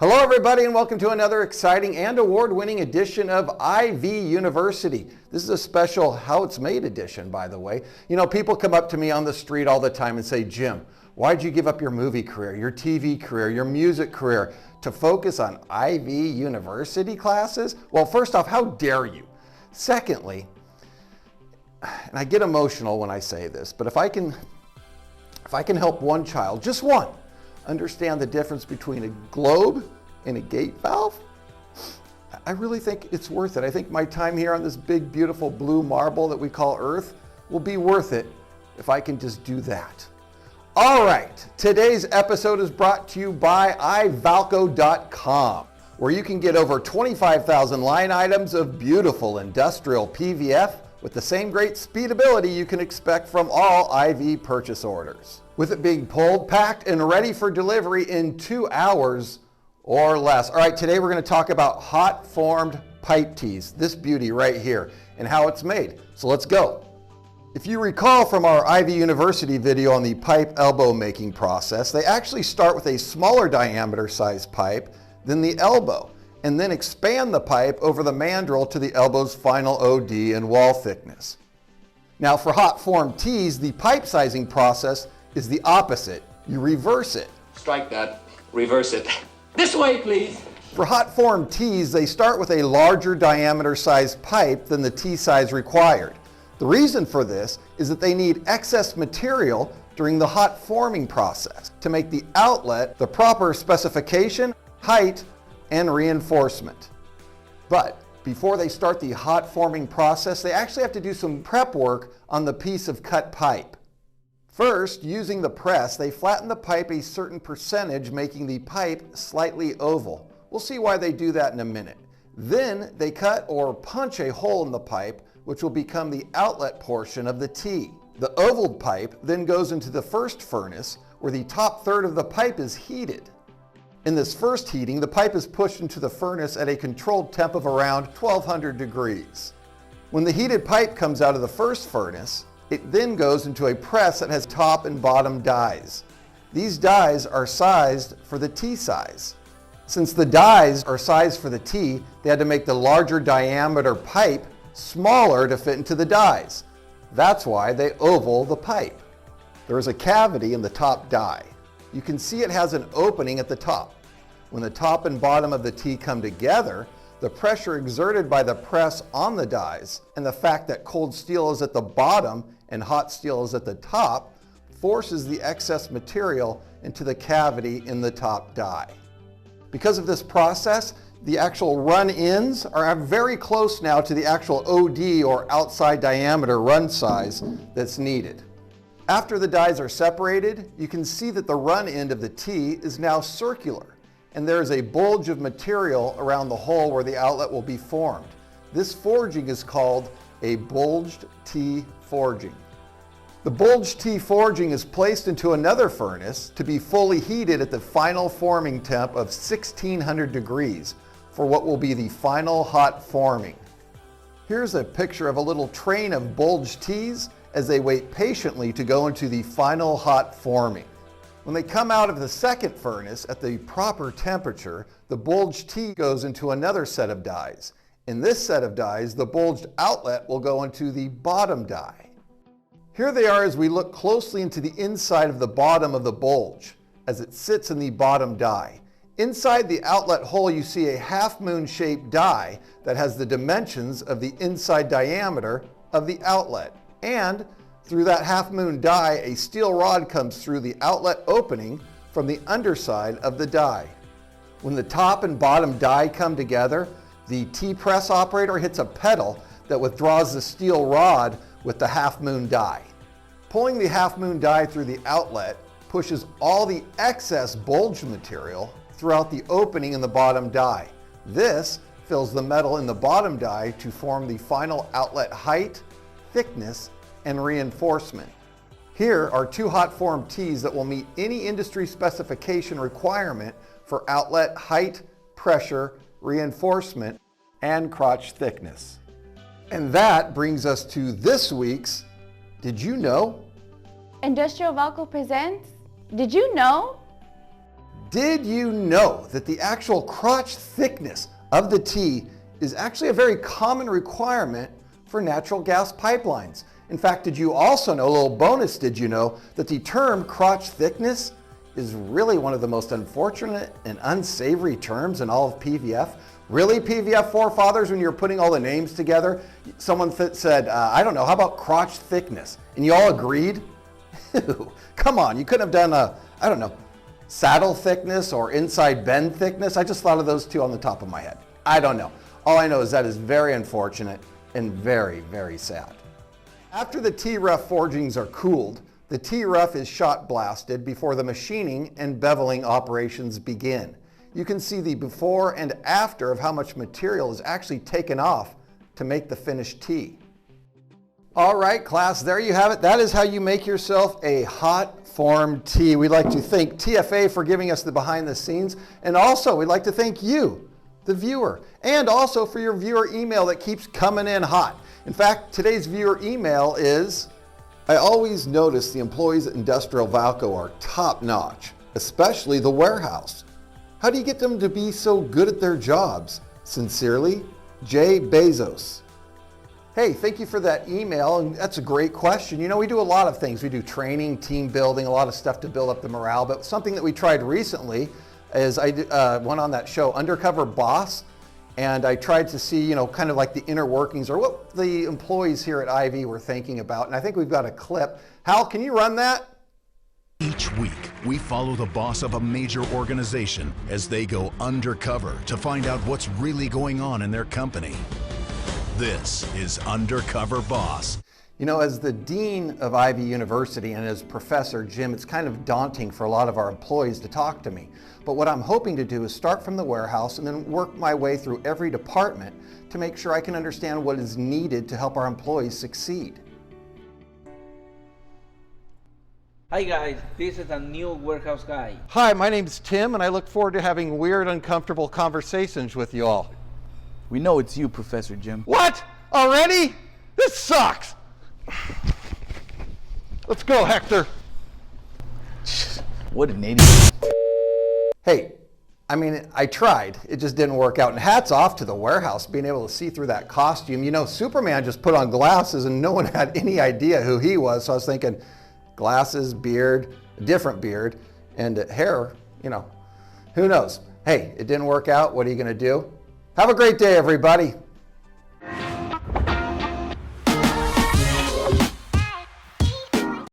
Hello everybody and welcome to another exciting and award-winning edition of IV University. This is a special How It's Made edition, by the way. You know, people come up to me on the street all the time and say, Jim, why'd you give up your movie career, your TV career, your music career to focus on IV University classes? Well, first off, how dare you? Secondly, and I get emotional when I say this, but if I can help one child, just one, understand the difference between a globe and a gate valve, I really think it's worth it. I think my time here on this big, beautiful blue marble that we call Earth will be worth it if I can just do that. All right, today's episode is brought to you by ivalco.com, where you can get over 25,000 line items of beautiful industrial PVF with the same great speedability you can expect from all IV purchase orders, with it being pulled, packed, and ready for delivery in 2 hours or less. All right, today we're going to talk about hot formed pipe tees, this beauty right here, and how it's made. So let's go. If you recall from our IV University video on the pipe elbow making process, they actually start with a smaller diameter size pipe than the elbow, and then expand the pipe over the mandrel to the elbow's final OD and wall thickness. Now for hot formed tees, the pipe sizing process is the opposite. You reverse it. Strike that. Reverse it. This way, please. For hot formed tees, they start with a larger diameter size pipe than the tee size required. The reason for this is that they need excess material during the hot forming process to make the outlet the proper specification, height, and reinforcement. But before they start the hot forming process, they actually have to do some prep work on the piece of cut pipe. First, using the press, they flatten the pipe a certain percentage, making the pipe slightly oval. We'll see why they do that in a minute. Then they cut or punch a hole in the pipe, which will become the outlet portion of the tee. The ovaled pipe then goes into the first furnace, where the top third of the pipe is heated. In this first heating, the pipe is pushed into the furnace at a controlled temp of around 1200 degrees. When the heated pipe comes out of the first furnace, it then goes into a press that has top and bottom dies. These dies are sized for the tee size. Since the dies are sized for the tee, they had to make the larger diameter pipe smaller to fit into the dies. That's why they oval the pipe. There is a cavity in the top die. You can see it has an opening at the top. When the top and bottom of the tee come together, the pressure exerted by the press on the dies and the fact that cold steel is at the bottom and hot steel is at the top forces the excess material into the cavity in the top die. Because of this process, the actual run ends are very close now to the actual OD or outside diameter run size that's needed. After the dies are separated, you can see that the run end of the tee is now circular, and there is a bulge of material around the hole where the outlet will be formed. This forging is called a bulged tee forging. The bulged tee forging is placed into another furnace to be fully heated at the final forming temp of 1600 degrees for what will be the final hot forming. Here's a picture of a little train of bulged tees as they wait patiently to go into the final hot forming. When they come out of the second furnace at the proper temperature, the bulged tee goes into another set of dies. In this set of dies, the bulged outlet will go into the bottom die. Here they are as we look closely into the inside of the bottom of the bulge, as it sits in the bottom die. Inside the outlet hole, you see a half-moon shaped die that has the dimensions of the inside diameter of the outlet. And through that half-moon die, a steel rod comes through the outlet opening from the underside of the die. When the top and bottom die come together, the T-press operator hits a pedal that withdraws the steel rod with the half-moon die. Pulling the half-moon die through the outlet pushes all the excess bulged material throughout the opening in the bottom die. This fills the metal in the bottom die to form the final outlet height, thickness, and reinforcement. Here are two hot formed tees that will meet any industry specification requirement for outlet height, pressure, reinforcement, and crotch thickness. And that brings us to this week's Did You Know? Industrial Valco presents Did You Know? Did you know that the actual crotch thickness of the T is actually a very common requirement for natural gas pipelines? In fact, did you also know, a little bonus, did you know that the term crotch thickness is really one of the most unfortunate and unsavory terms in all of PVF? Really, PVF forefathers, when you're putting all the names together, someone said, I don't know, how about crotch thickness? And you all agreed? Come on, you couldn't have done I don't know, saddle thickness or inside bend thickness. I just thought of those two on the top of my head. I don't know. All I know is that is very unfortunate and very, very sad. After the T-rough forgings are cooled, the T-rough is shot blasted before the machining and beveling operations begin. You can see the before and after of how much material is actually taken off to make the finished T. All right, class, there you have it. That is how you make yourself a hot form T. We'd like to thank TFA for giving us the behind the scenes, and also we'd like to thank you, the viewer, and also for your viewer email that keeps coming in hot. In fact, today's viewer email is, I always notice the employees at Industrial Valco are top notch, especially the warehouse. How do you get them to be so good at their jobs? Sincerely, Jay Bezos. Hey, thank you for that email, and that's a great question. You know, we do a lot of things. We do training, team building, a lot of stuff to build up the morale, but something that we tried recently is I went on that show, Undercover Boss, and I tried to see, you know, kind of like the inner workings or what the employees here at IV were thinking about, and I think we've got a clip. Hal, can you run that? Each week, we follow the boss of a major organization as they go undercover to find out what's really going on in their company. This is Undercover Boss. You know, as the dean of Ivy University and as Professor Jim, it's kind of daunting for a lot of our employees to talk to me. But what I'm hoping to do is start from the warehouse and then work my way through every department to make sure I can understand what is needed to help our employees succeed. Hi guys, this is a new warehouse guy. Hi, my name's Tim, and I look forward to having weird, uncomfortable conversations with you all. We know it's you, Professor Jim. What? Already? This sucks. Let's go, Hector. What an idiot. Hey, I mean, I tried. It just didn't work out. And hats off to the warehouse being able to see through that costume. You know, Superman just put on glasses and no one had any idea who he was. So I was thinking, glasses, beard, a different beard, and hair, you know, who knows? Hey, it didn't work out. What are you going to do? Have a great day, everybody.